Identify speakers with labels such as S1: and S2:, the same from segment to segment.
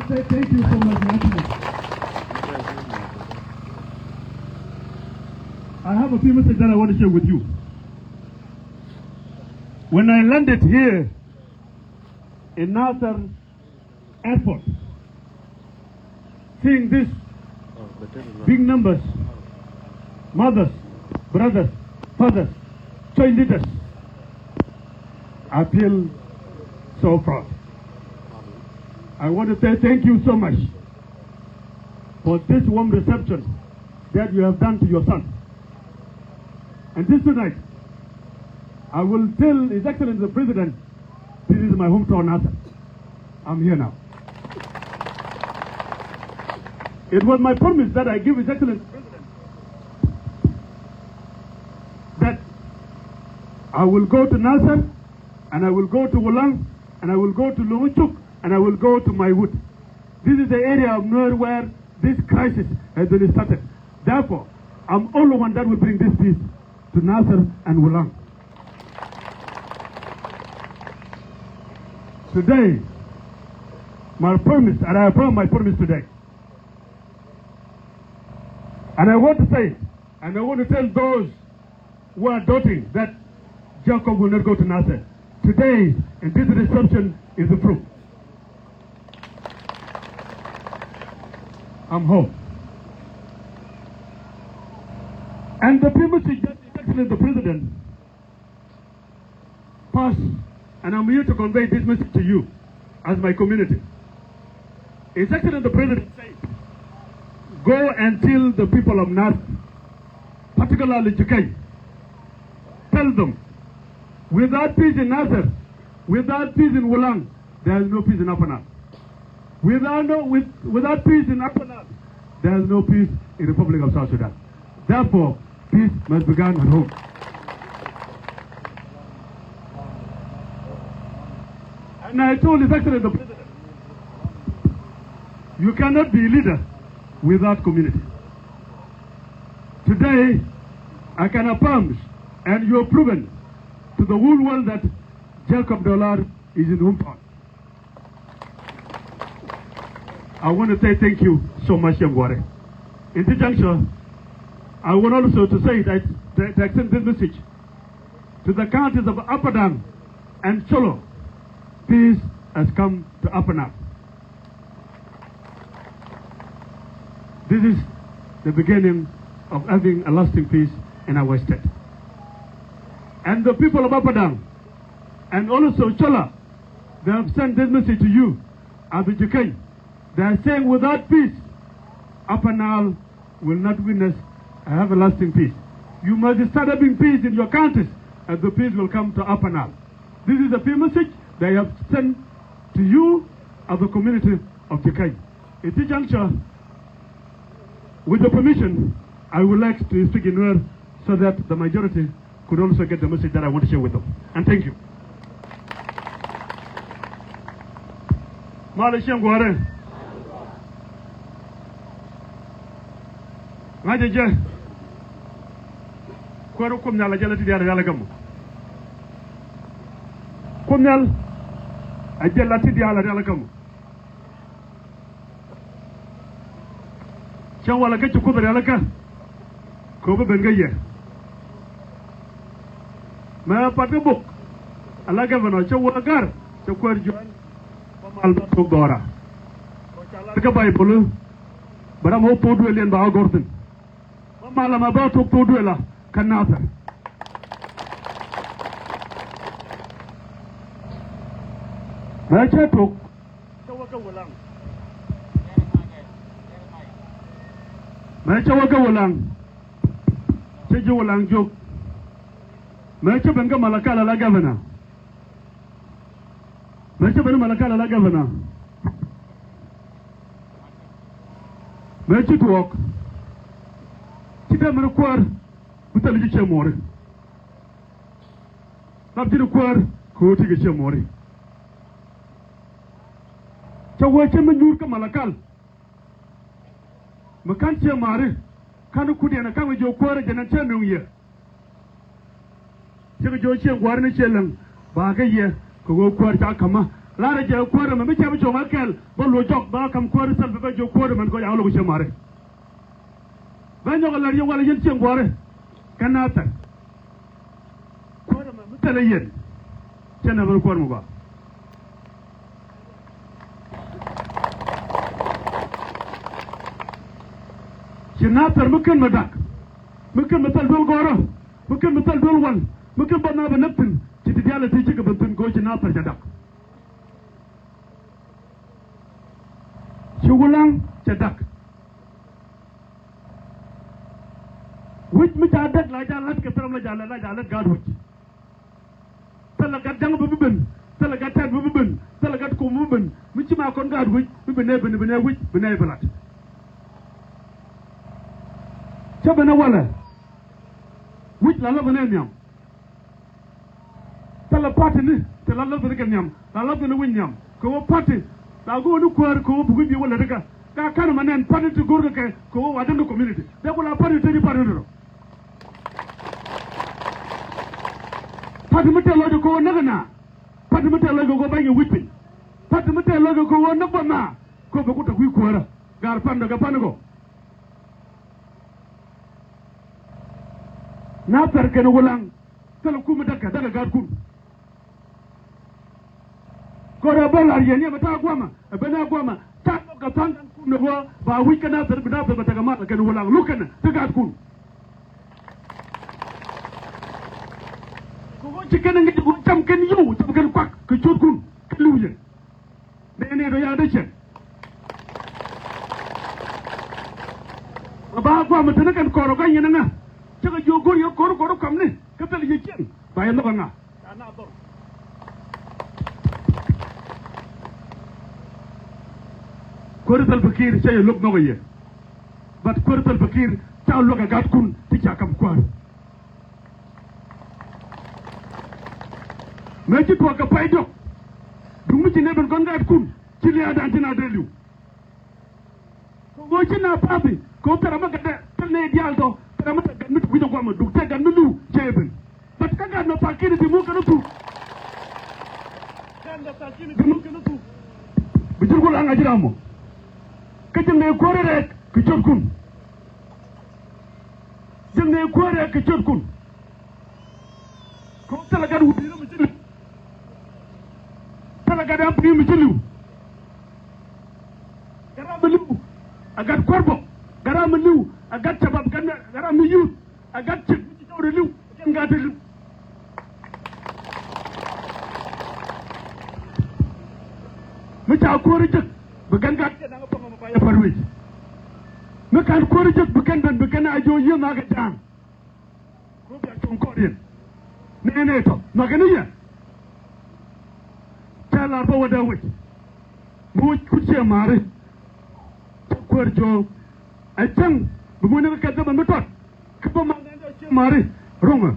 S1: to say thank you so much, Anthony. I have a few messages that I want to share with you. When I landed here in Nasser Airport, seeing these big numbers, mothers, brothers, fathers, child leaders, I feel so proud. I want to say thank you so much for this warm reception that you have done to your son. And this tonight, I will tell His Excellency the President, this is my hometown, Nasser. I'm here now. It was my promise that I give His Excellency the President that I will go to Nasser, and I will go to Wulang, and I will go to Lumuchuk, and I will go to Maiwut. This is the area of Nuer where this crisis has been started. Therefore, I'm only one that will bring this peace to Nasser and Wulang. Today, my promise, and I affirm my promise today. And I want to say, and I want to tell those who are doubting that Jacob will not go to Nasser. Today, in this reception, is the proof. I'm home. And the people should just Excellency the President pass, and I'm here to convey this message to you as my community. His Excellency the President said, go and tell the people of Nasser, particularly Jikay, tell them, without peace in Nasser, without peace in Wulang, there is no peace in Upper Nile. Without peace in Upper Nile, there is no peace in the Republic of South Sudan. Therefore, peace must begin at home. And I told His Excellency the President, you cannot be a leader without community. Today, I can affirm, and you have proven to the whole world that Jacob Dollar is in hometown. I want to say thank you so much, Yamware. In this juncture, I want also to say that to extend this message to the counties of Apadang and Cholo. Peace has come to Upper Nile. This is the beginning of having a lasting peace in our state. And the people of Apadang and also Chola, they have sent this message to you as the Jikay. They are saying without peace, Upper Nile will not witness a everlasting peace. You must start having peace in your counties, and the peace will come to Upper Nile. This is the peace message they have sent to you as the community of Jikay. At this juncture, with the permission, I would like to speak in Nuer so that the majority could also get the message that I want to share with them. And thank you. Malaysia Gware. Ngajeje. Kwaro kumnyala jala tidiara yala gamu. Kumnyal ajala tidiara yala gamu. Chan wala ke chukuber yala ka. Ko be bengaye. Ma pati buk. Ala governor chawagar chakwar juan pamal ba tok dora. Ka bay bolu. Baram ho podu len ba gordin. Pamal ma ba tok podu la kanasa. Ma cha tok chawaka walang. Ma chawaka walang. Chejo walang jok. Mecha benga malakala la governor. Mecha benga malakala la governor. Mecha tuok. Kita merukwar utali jiche more. Labdi rukwar kuti jiche more. Chawache menyur ka malakal. Makan che mare. Kanu kudi ana kama jo kwar janan che nungye. Chega jo che gwar ne chelang ba ga ye ko go kwar ta kama lara je kwore ma miche bicho makel bolo jok ba kam kwore sal be jo kwore man ko ya lo ko mare banyo ga lariyo wala yen chen gware kanata kwore ma mutale yen tena bal kwore mo ba sinatar mungkin madak mungkin betul dul goro mungkin betul dul wan mungkin bana benatin jadi dia letih juga betul go sinatar jadak Sugulang cedak. Wit mencadat lah jalan keteram lah jalan garut. Talagat jang bubben, talagat tan bubben, talagat kumubben. Mici ma kon garut, bubben wit, benai belat. Coba na wala. Wit la benai nyam. Tala pati ni, tala la benai nyam, tala benai win nyam. Ko pati da go nu kwar ko bugu bi wala daga ka kan manen padi to gorga ke ko wadan community da ko la padi to di padi no padi mate lo ko naga na padi mate lo ko ba ngi wipi padi mate lo ko na ba na ko ba ko ta ku kwara gar pan daga pan go na perke no wulang kala ku daga gar kun kora balar yenya bata gwama bana gwama ta ka tan kun no ba wikana tar bida ba ta gama kan wala lukana ta ga kun ko cikin ngi ko tam kan yu tam kan kwak ka chot kun luye ne do ya da ce ba gwama tan kan koro kan yana na ta ga jogo yo koro kam ne ka tal yake bayan na banga ana dor كورة الفقير شيء لوك نوعية، بس كورة الفقير تاو لوك أقعد كون تجاكم كوار. ما جت وقا بايدو، دومي جنيه بنكون قاعد كون، كلي هذا عندنا دليو. كو جنا بابي، كو ترى ما قد تلني ديال دو، ترى ما تقدر نتويجو قام دوكتة قام نلو جايبن، بس كان نفاكير دمو كنتو، كان نفاكير دمو كنتو، بيجرقول عن أجرامه. Jangan korek kecurkun, jangan korek kecurkun. Kau talaga ubi lu macam, talaga apa ni macam lu? Garam lu, agar korbo, garam lu, agar cabab garam lu, agar cek macam orang lu, jangan ada lu. Macam korek je, bukan kat. Ya parwit mekan korjek bukan ajo ye maga jam ko bi ton korin ne to maganiya tala ba wada wit mu kuce mare korjo ajan bu ne ka zaba mutot ka ba mangan da ce mare ronga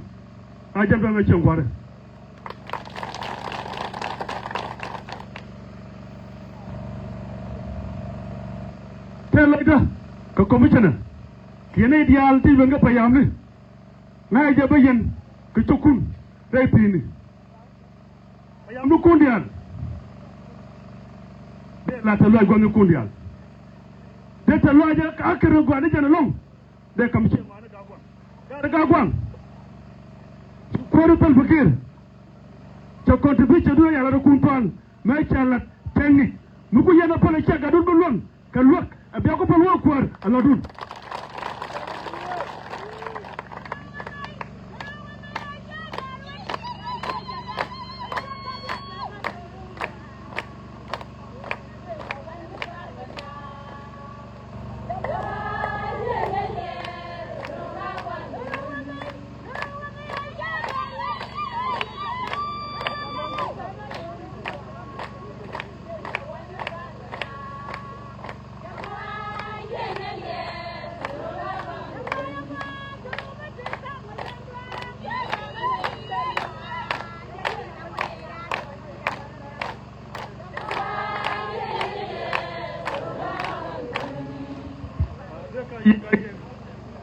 S1: ajan ba me ce gware Laida ke komisioner kini ideal ti benga payam ni ngai je bayen ke cukun dai pini payam nu kundial de la talo go nu kundial de talo aja ka akere go ani jana long de kam che ma na ga gwan ko ru tal fakir to contribution do ya la kunpan mai chalat tengi nu ku yana pala cha ga dun lon ka luak abia ko palu kwar aladun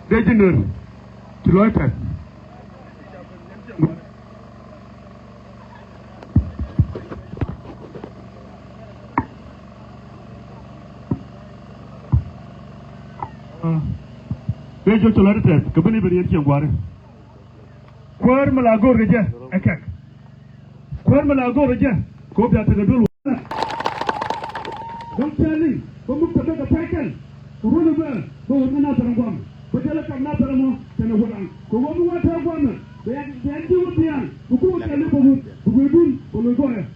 S1: Dejener Deloitte Bejo Chola test, Kabini Berian Gware. Quer Malago Reja, a cack. Quer Malago Reja, go back to the Dulu. Don't tell me, go to make a tackle. Run away, go another one. But tell us another one, then a woman. Go on, what a woman. They are doing the young, who go to Liverpool, who will do, who will go there.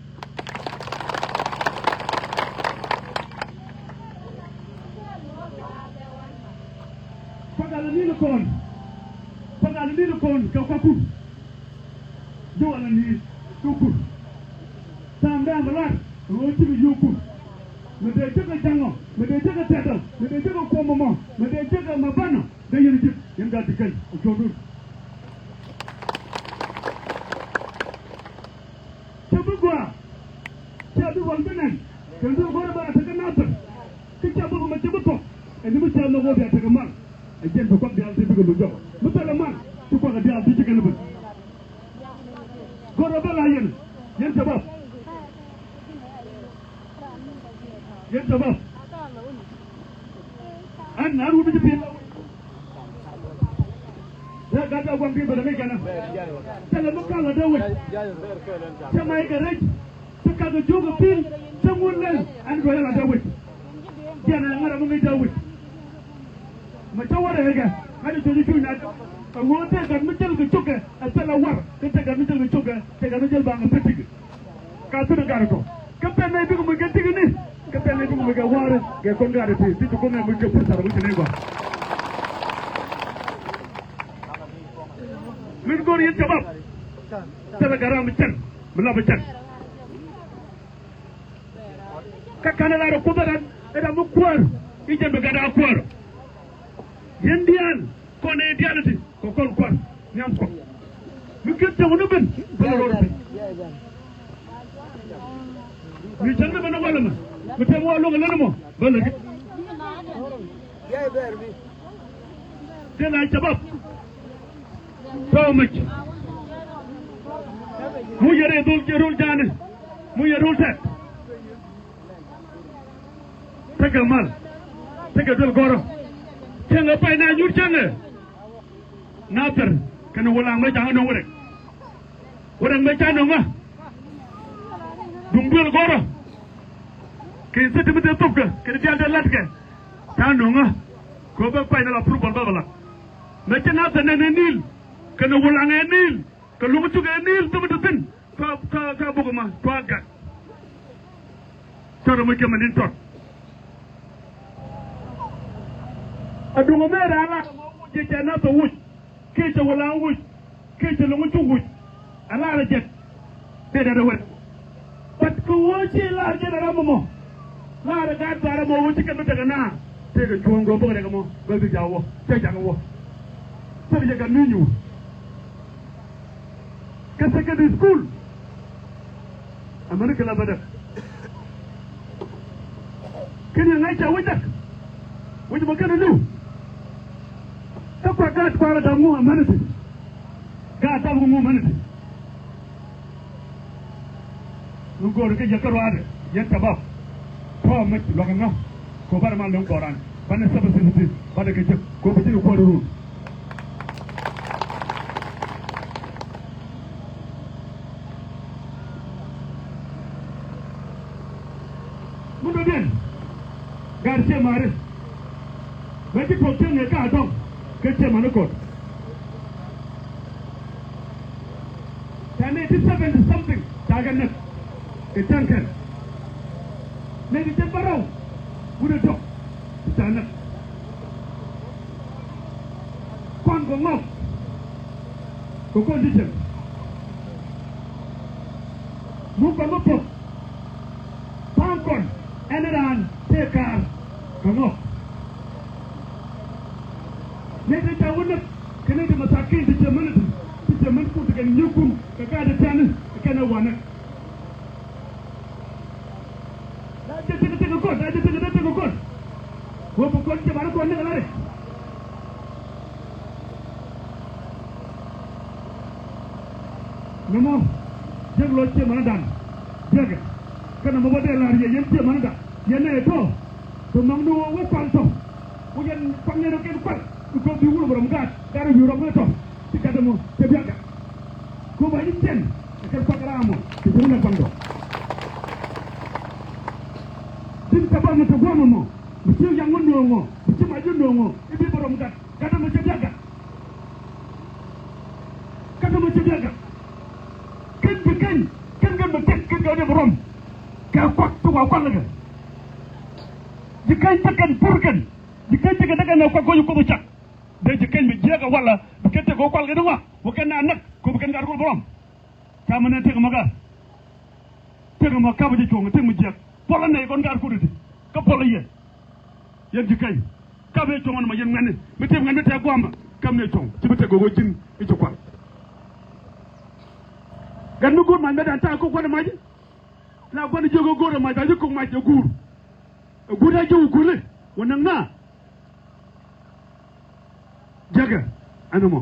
S1: Pagalinilokon, Kapaku. Do an need to Sam down the line, road to you. May they take a jungle, may they take a tether, may they take a comma, may they take a mabano, then you did in that case of your room. Chabugua, Chabu one minute, can do what about a second answer. Take Chabu Machibuko, and you will tell no more than take a month. Again, to come down to the job. Look at a man to come down to chicken. Go to the lion, yes, above. Yes, above. And now we will be. Let that one people make an tell them to do it. Jamaica rich, took out the joke of pin, someone else, and go ahead and do it. Then I'm going to do it. Matawara, I just do that. I want to take a middle sugar, I tell a war, they take a middle sugar, take a middle bang and pity. Got to the gargo. Captain, maybe we get taken in. Captain, maybe we get water, get congarity, to come and we can put her with the neighbor. We'll go in Jabab. Tell a garam chen, beloved chen. Kakanala of Kubaran, and a mukwar, each and begada quar. Indian, Canadianity, Kokon, Yamko. You get the woman, we tell them an element, but they won't look a little more. Then I jump up. So much. Muyere Dulce Jan, Muyerul set. Take a man, take a little goro. Changa pa na yur changa natar kana wala ma jang no wore wora ma jang no ma dumbul goro ke sete mete topka ke dial de latke ta no nga ko ba pa na la prubal babala ma jana ta na nil kana wala nga nil ka lu mutu ga nil to mutu tin ka bugo ma to aga toro mo ke manin tot adungo mera ala je jana to wuj ke je wala wuj ke je lu mutu wuj ala la jet te da wet pat ko woji la je da mo la da ga tara mo wuj ke daga na te ga chongo bo daga mo ba bi jawo te jaga wo te je ga ninyu ke secondary school america la bada kini ngai cha wuj wuj mo kana lu takwa gat kwara da mu amanati ga ta mu amanati nu go ke yakaro ade yenta ba ko met lo nga ko bar ma lo koran ban sa ba sisi ban ke ko bi ko ru mu do den garche mare Meti protein ne ka dom kete manoko. Tane 87 something tagan itankan. Ne di tembarau udah dok sana. Kon gongok. Ko condition. Muka muka. Pangkon eneran tekar gongok. Maybe I wouldn't connect my taking the German food again. You come, the guy that can, I cannot want it. I just take a course, I just take a course. What for course, I don't know. No more. Just lost your man. Jagger. Can I move there? You're Manada. You're near to Mandu. What panto? Uyan pangnya ken kwal. Ko bi wulu borom gat. Dara bi rom to. Ti kada mo te biaka. Ko ba iten. Ken pakramo. Ti dum pando. Din tabar mo to gomo mo. Mesti yang ngono mo. Mesti maju ndongo. Ibi borom gat. Kada mo te biaka. Kada mo te biaka. Ken kan betek ken kau dia borom. Kau kwak tu kau kwak lagi. Jika tekan purkan. Jika tekan kau kau yuko bocak. Dia jika menjaga wala. Bukan kau kwak lagi dong. Bukan anak. Kau bukan karul borom. Kamu nanti kemaga. Tengah maka baju cung. Tengah menjaga. Pola naik kon karul itu. Kau pola ye. Yang jika. Kau be cung nama yang mana. Mesti mengambil tiap gua ama. Kau be cung. Cepat kau gojin itu kwak. Gan mu gur man da ta ko ko maji la gwan jogo gor ma da ko ma gur da jogo gule wannan na jaga anamo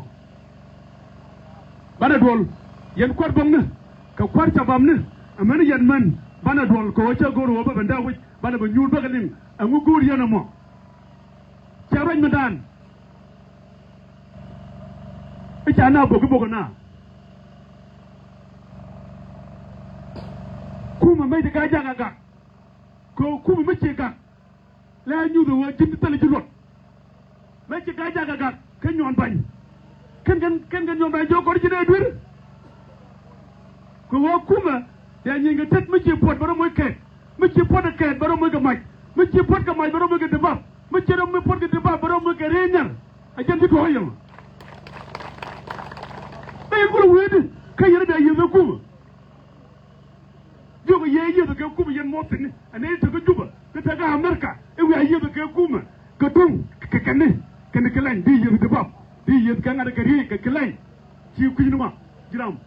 S1: bana dol yen kwar bam ne ka kwar ta bam ne amana yan man bana dol ko wacha gor wo ba nda wi bana ba nyul ba galin amu gur yana mo charan madan ita na bogo na kuma mai da gaja gaga ko kuma mace ga la nyu da wajin tale jilot mai ce gaja gaga kan yon ban kan yon ban jo ko jide dur ko wo kuma ya nyinga tet mace pot baro moy ke mace pot ke baro moy ga mai mace pot ga mai baro moy ga deba mace ro moy pot ga deba baro moy ga renyar a jan to hoyam ay ko wedi kan yara da yezo kuma Juba ye da ka kuma yan motin ane ta ga juba ta ga Amerika e wi ayi da ka kuma ka tun ka kanne kan kalan di ye da bab di ye kan da gari ka kalan ci ku ni ma jiram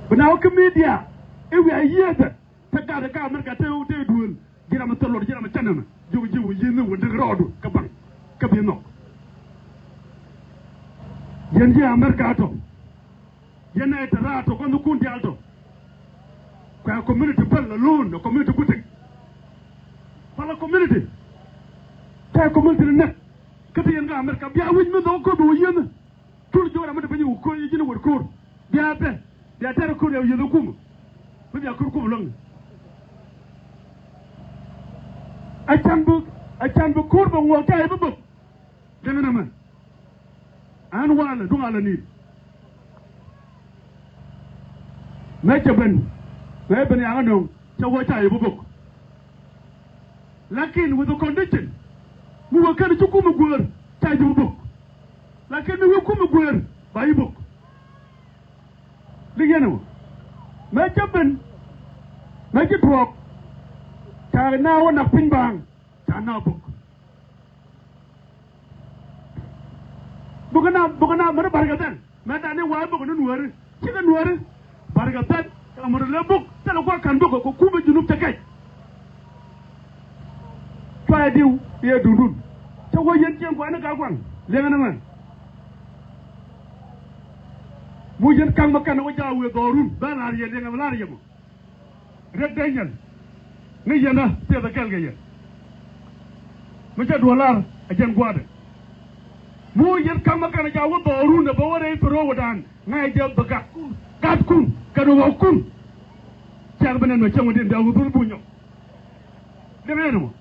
S1: bana ko media e wi ayi da ta ga Amerika ta duul jiram to lor jiram tanama juba ye ne wonda rodu ka ban ka bi no yan je Amerika to yana ita rato kwando kundi alto kwa community pala loan no community kuting pala community kwa community net kati yanga Amerika biya win me do ko do yena tul jora mata banyi ko yini wor ko biya be biya tar ko ya yedo kum biya kur kum long a can bu kur ba wo kay bu dana man an wala du ala ni Mejaben yang anong cawa cahaya bubuk. Lakin with the condition, mu wakan cukup menggulir cahaya bubuk. Lakin mu cukup menggulir bayi bubuk. Lihat nama. Mejaben, mejabuk. Karena anak pinbang, karena bubuk. Bukan mana bargatan. Mana ni wajib bukan nuar. Cina nuar. Bargatan amur lebuk tala ko kan dogo ko kuma junub ta kai fa diu ye dundun ta wayen cen ko ana ka kwan lenga na man mu yen kan makan o jawu dorun bana ye lenga mala ye mo rek danyal ni yana te da kalga ye mu ta dolar a jan gwada mu yen kan makan jawu dorun da ba wore toro wadan ngai je baga kat kun kado wakun jar benen no chango den dawu dul bunyo demeno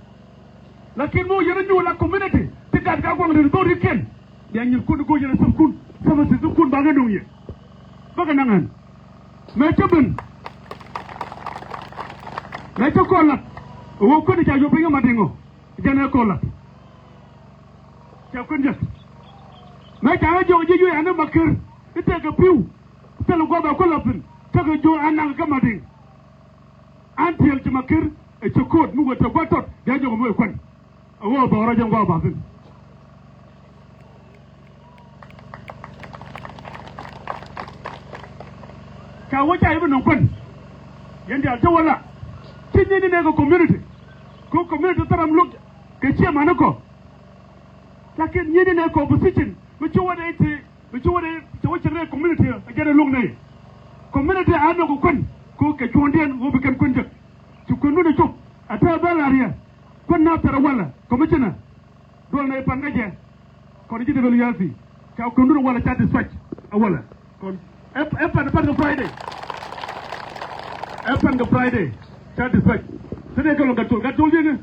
S1: lakin mo yena ñu la community te kat ka ko ngel do riken ya ñu kun go yena kun sama ci kun ba nga dong ye ba nga nangan me cabun me to ko la wo ko di ja yo binga madingo jana ko la ca kun jas me ta jo ji ju ana makir ite ga piu tele go ba ko la pin taga jo anang kamading antiel makir e chokot nu wata gwatot ya jo mo kwan awo ba rajo ngwa ba tin ka wata ibu nan kwan yanda ta wala kinni ne ga community ko community taram lok ke ce manako lakin yini ne ko opposition mu ci wada ite mu ci wada ta wace ne community a gare lok ne community ano ko kon ko ke chondien wo be kan kunja ci kunu de chop ata balariya Kun na tara wala commissioner dol na pangaje kon ji debelu yasi ka ko ndur wala ta dispatch wala kon pan Friday pan Friday ta dispatch sene ko gatul dine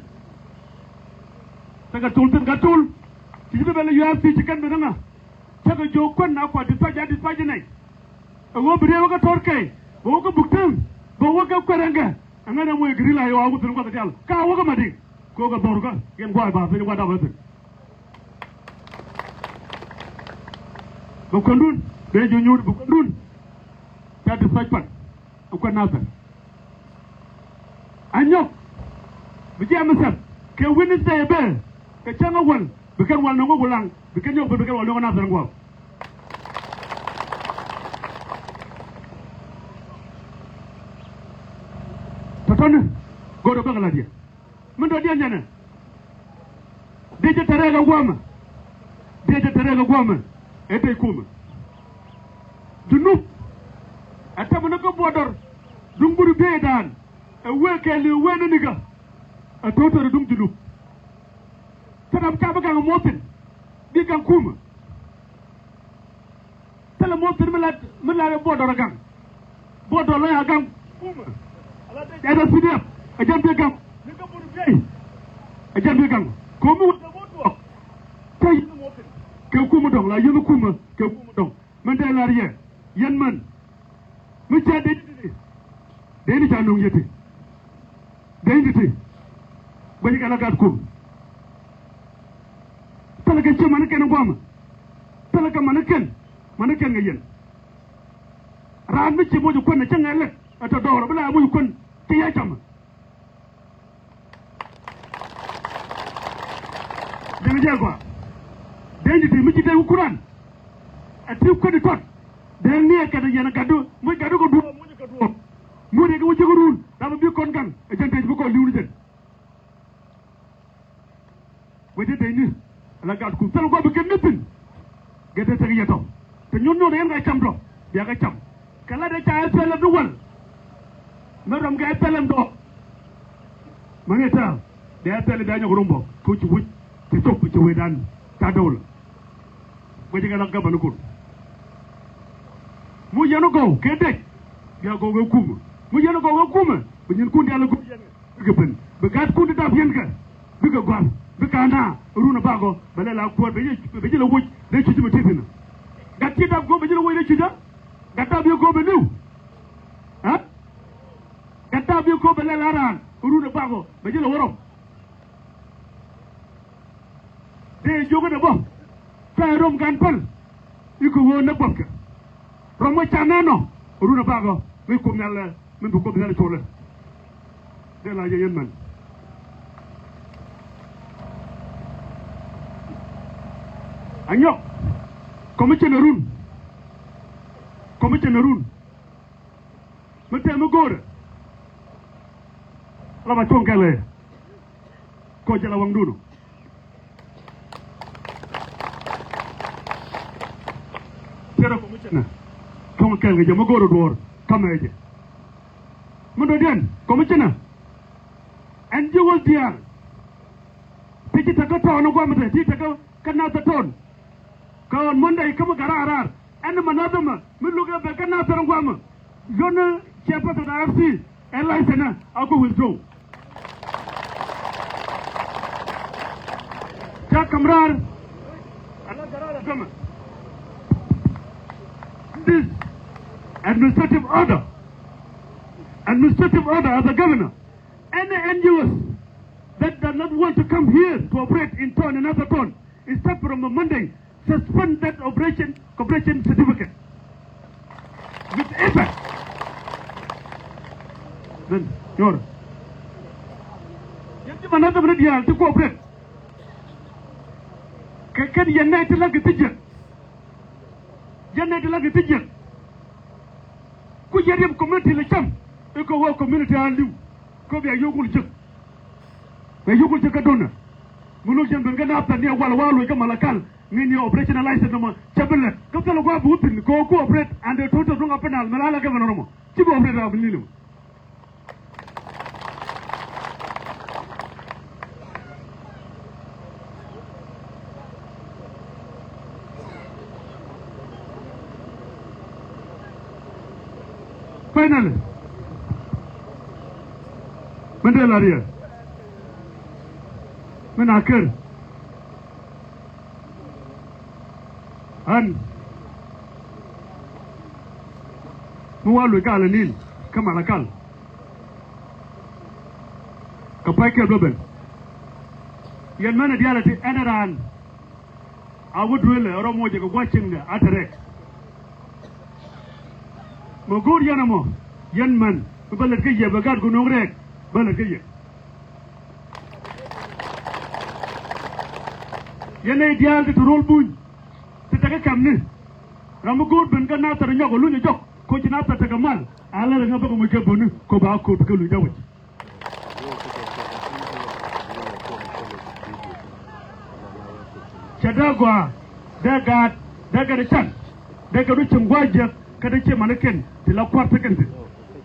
S1: ta gatul ji debelu yasi ci kan nga ta ga jo kon na ko dispatch nay wo bire waga torke wo ko buktam bo waga koranga angana moy grila yo awu tun ko ta yalla ka waga madi ko ga dorga gen goy ba fini wada wada bu kondun be jo nyur bu kondun ta de fajpan ko nasar anyok bi jam sat ke Wednesday be ke changa wal bi kan wal no ngulang bi kan yok bi kan wal no nasar ngwa tatone godo bagala dia mendo dia nyana deje terega gwama ete kuma junub atamana ko bodor dumburu bedan e wekeli wena niga a totor dum junub tanam tabaga motin di kan kuma tala motin mala bodor gang bodor la ya gang kuma ala de ada sidia a jambe gang niga buru bey a jambe gang ko mu bodo tay ke kuma dong la yenu kuma ke kuma dong man de la riye yen man mu cha de ni cha nong yete de ni ba ni kala gat kum tala ke chama ken ngoma tala ka manaken nga yen ran mi ci moju kon na ca ngale ata doro bala moju kon ti ya chama de ni jago denji mi ci tewu Quran ati ko di tot den ni ka yana gadu mo gadu ko duo mo ko duo mo de ko jogorul dama bi kon gan e jante bu ko liwru den wede de ni la gad ku tan ko be ken netin gede tagi yato te ñun ñoo de nga cham do ya nga cham kala de ta pele du wal maram ga pelem do maneta de pele da ñoo rombo ko ci wuj te top ci wedan ta dawla ko jiga la gabanu ko mu yanu go kede ya go go kuma mu yanu go kuma bu ñun kundi ala ko geben be gat kundi da yen ka bi ga gwam bi ka na runa bago bale la ko be jila wuj de ci dum titina gatti da go be jila wuj de ci da gatta bi go be niw ha gatta bi ko bale la ran runa bago be jila worom de jogo de bo tay rom gan pal iko wo na bokka romo chanano runa bago mi ko ngal min ko ngal tole de la yen man anyo commissioner run mete mo gore la ma tongale ko jala wang duno tera commissioner kama kelga je mo gore dor kamaje mo do den commissioner and you will dear tiki takato no gwamete tiki takato kana taton kawan monday kama gararar and manadama min luga be kana taron gwama yona chepa to RC license ako withdraw ta kamrar ala garara kama this administrative order as a governor any NGOs that does not want to come here to operate in town and another town except from a Monday suspend that cooperation certificate with effect. Then, you're another minute to cooperate. Can you unite like a teacher? Unite like a teacher. Could you have community like some? You go work community and you go be a yokel chip. A yokel chicadona. Mulujan Bengana, near Walwal, Kamalakal. Mean your operationalize the Chabella, Kapalago Putin, cooperate and the total wrong up and Malala Governor. Chief operator of Lilo. Finally, Mandela here. Menakir. And Mualu Galanil, Kamalakal. Kapaka Global. Yan man reality Anaran. I would really or watching the Atterek. Mogur Yanamo, Yan man, Balakaya, Bagad Gunurek, Balakaya. Yan ideal to roll boon. To take a camne. Ramagur Benganata and Yogoluni Jok, coaching up at Tagamal, Ala and Nabamukabunu, Kobako, Kulu. Chadagua, Dagat, Dagarichan, Dagarichan Wajak, Kadachi Manakin, the La Quartakan,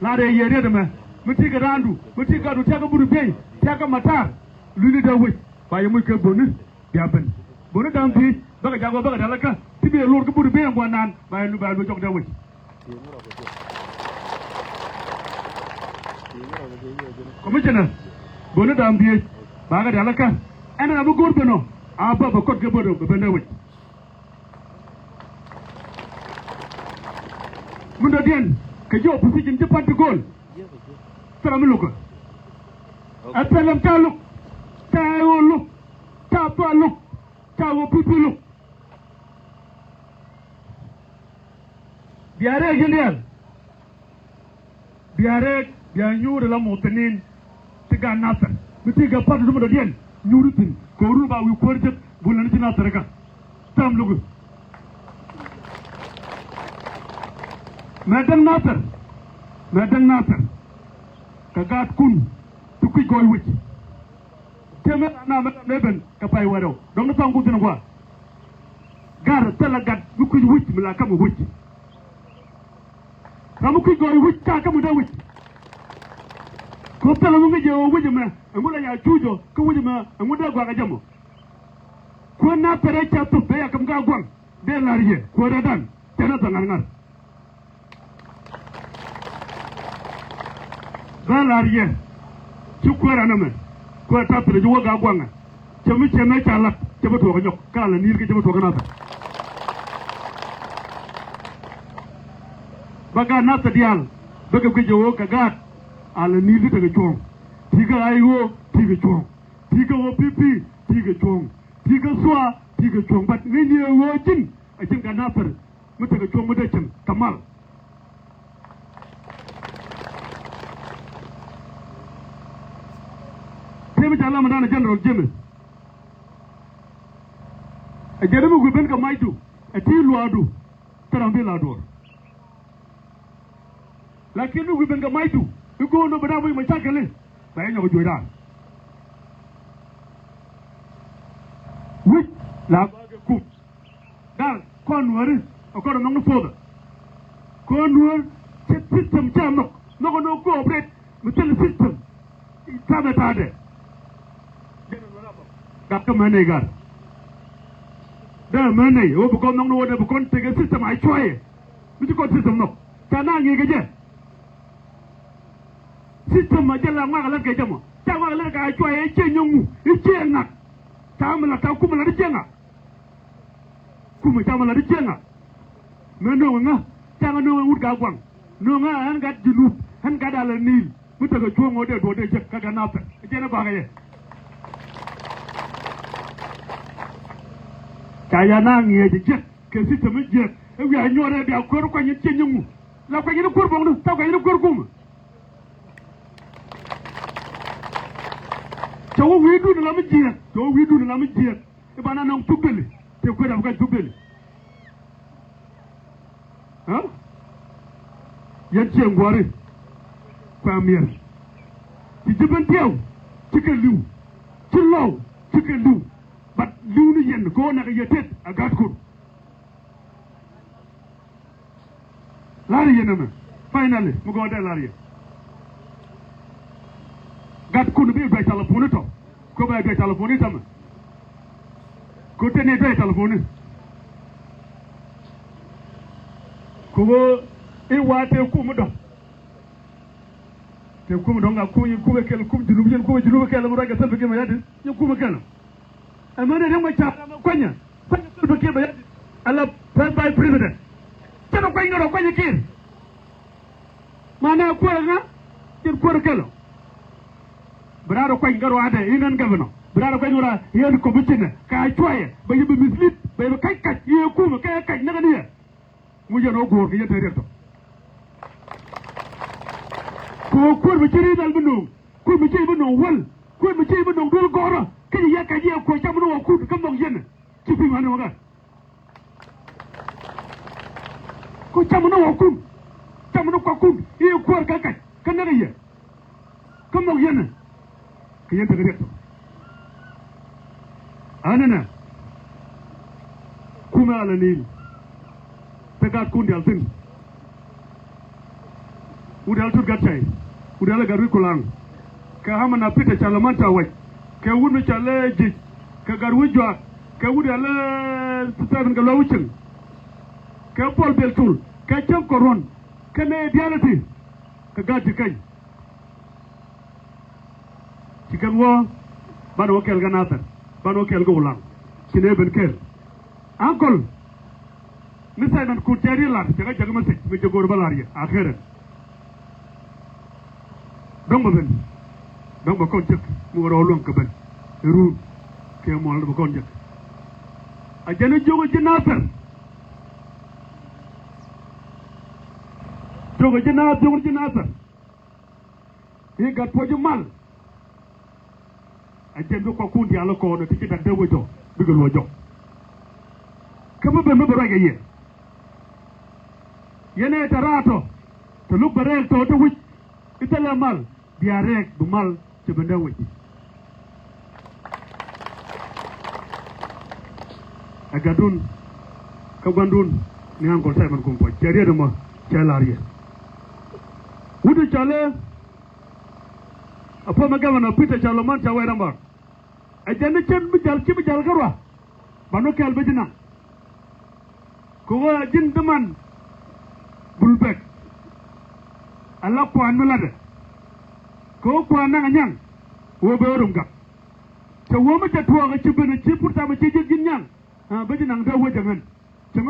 S1: Lade Yeredama, Mutika Randu, Mutika Tagaburu Bay, Tagamatar, Lunida Wit, by Muka Bunu, Yaban. Bonadampi, Bagadawa Bagadalaka, to be a Lord Kaburu Bay and one man by Luba Jok Dawit. Commissioner, Bonadampi, Bagadalaka, and Abu Gurbano. Abba Bakot Gaboro, Benawit. Mundadian, Kajo, position to part to goal. Saramuka. Apelam Taluk, Tao look, Tapa look, Tao people look. Biare General. Biare, Bianu de la Montanin, Tiga Nathan, Mutiga part of Mundadian, Nurutin. Koruba we quartet Bulanatina Taraka. Tam Lugu. Madam Nathan. Kagat Kun, Tuki Goy Witch. Temana Madam Kapai Wado. Don't know good in a while. Gar Telegat, Luki Witch, Milakam Witch. Ramuki Goy Witch, Takamuda Witch. Kotala Mujo, Widjama, and Mulaya Jujo, Kawidima, and Mudagajamo. Kuna Perecha to pay a Kamgawang, Delarie, Quadadan, Jonathan. Delarie, Chukuraname, Quata to the Wagawanga, Chamicha Mechala, Jabato, Kala, Nilka Jabato. Baga Nata Dial, Bagajo, Kagat. Ala nili taga chong, tiga ayo, tiga chong, tiga opipi, tiga chong, tiga swa, tiga chong. But when you are watching, I think another, mutaga chong mudachim, Kamal. Temi chala madana General Jimmy. A Jeremy Gubenka Maitu, a Tilu Adu, Tarambila Ador. Like you Gubenka Maitu. You go no better with my chocolate. By any of you done. Which Labaga cook. That Conway, according to the father. Conway, system jam no cooperate with the system. It's Sabatade. Dr. Manegar. There money, overcome no one ever can't take a system. I try. Which you got system no. Can I get it? System Majala Magalakajamo, Tamalaka, I try a change, it's Chena, Tamala Takumala Chena, Kumitamala Chena, Menona, Tamano would got one, no man got the loop, and got a Nil, with a strong order to the Kaganapa, Jenabaya. Kayanang, the jet, can system is jet, and we are not about Korkan, you change, like in a Kurbon, Takan Kurkum. So we do the Lamajia, so we do the Lamajia. If I know 2 billion, they could have got 2 billion. Huh? Yet, young worry. Family. Did you been tell? Chicken Lou. Too low, Chicken Lou. But Lunian, go on at your tent, I got good. Larry, finally, Mugoda Larry. Got couldn't be a great telephone. Go by a great telephone. Go to a great telephone. Go in what they come. te kum donga kuma kel kum junubu kel mo raga selbe ke ma yadi ñu kuma kel amane dem ma cha ma kwanya selbe ke ba yadi ala by president tano kwa ngoro kwanya kir mana ko na dir ko kelo brado kwa ngoro ade inan governor brado kwa ngoro yen ko bitina ka choye ba yibe mislit ba yibe kai ye kuma kai naga niya mu jeno go ke yete recto ko mi ciri dal bino ko mi ciri bino wal ko mi ciri bino dol goro kadi ya kaji ko jamno ko kam no yen ci fi man waga ko jamno ko ku e ko ga ka kan na ye kam no yen ke yen tagare to anana kuma ala nil tagat kundi altin udal tur gatay udal garwi kulang ka hamana pita chalamanta wai ka wunu chale ji ka garwi jwa ka udal tsadan ga lawucin ka pol beltul ka cham koron ka ne dialati ka gaji kai cikan wo bano kel ganata bano kel go ulang kine ben kel ankol misay man ku tari lat jaga jaga masik mi jogor balariya akhiran dong ba kon jek mu waro lon ka ban ru ke mo la ba kon jek a jana jogo jinatar jogo jinatar e gat poju mal a jendo ko kundi ala ko no tiki da dewo jo bigal wo jo kama be no baraga ye yene tarato to lu barel to to wich itala mal diarek du mal ci benda wich agadun ka gandun ni angol say man ko jariya dama jalariya wudu chale apa magana pita chaloman chawe ramba ajana chen bijal garwa banu kel bejina ko jin daman bulbek ala ko an melade ko an nga nyang wo be orum ga to wo ma jatwa ga ci bena ci pourta ma ci jigin nyang ba di nang da wo jangan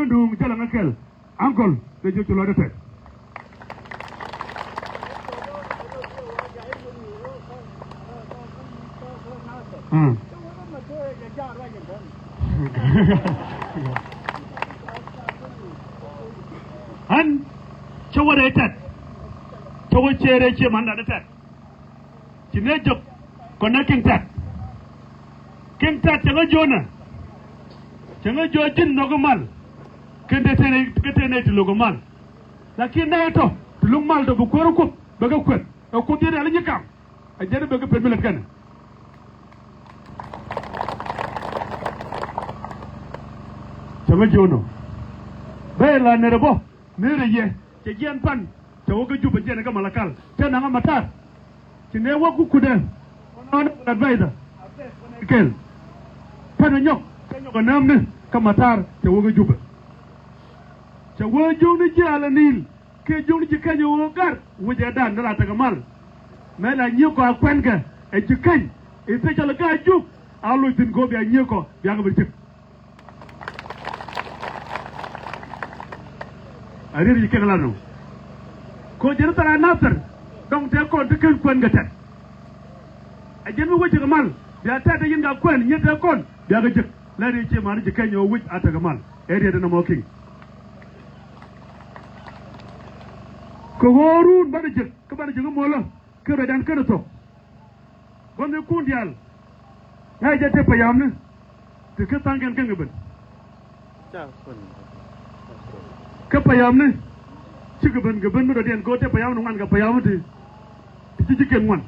S1: du jala nga kel ankol de jo ci lo defé an chawara tat chawa chere che man da tat kine job kona king tat changa jona changa jojin nogomal kende tene ti logomal lakini na to lugmal do bu ko ko baga ko ko dire ala nyikam a jere baga permilet kan changa jono bela nerebo nere ye ke gian pan to woga juba jene ga malakal tena nga matar kine wogu kuden ono advisor kel tana nyok kanyo namne ka matar to woga juba to wojo ni jala nil ke joni ji kanyo wogar wuje dan dara ta gamal mela nyiko akwenga e jikan e te jala ga juk alu tin go bi nyiko bi nga bi arir yi kegala no ko jere tara nasar donc te ko de ken kwen ngata a jenu wuce gamal ya ta da yinga kwen nyeta kon ya ga jik la ri ce mari jikan yo wuce ata gamal area da na mokin ko horun bada jik ko bada jik mo la ko be dan kana to gonne kundial ya je te payam ne te ka tangen kan gaban ta kon ka payam ne ci gaban mu da den go te payam no ngan ga payam te ci jiken wan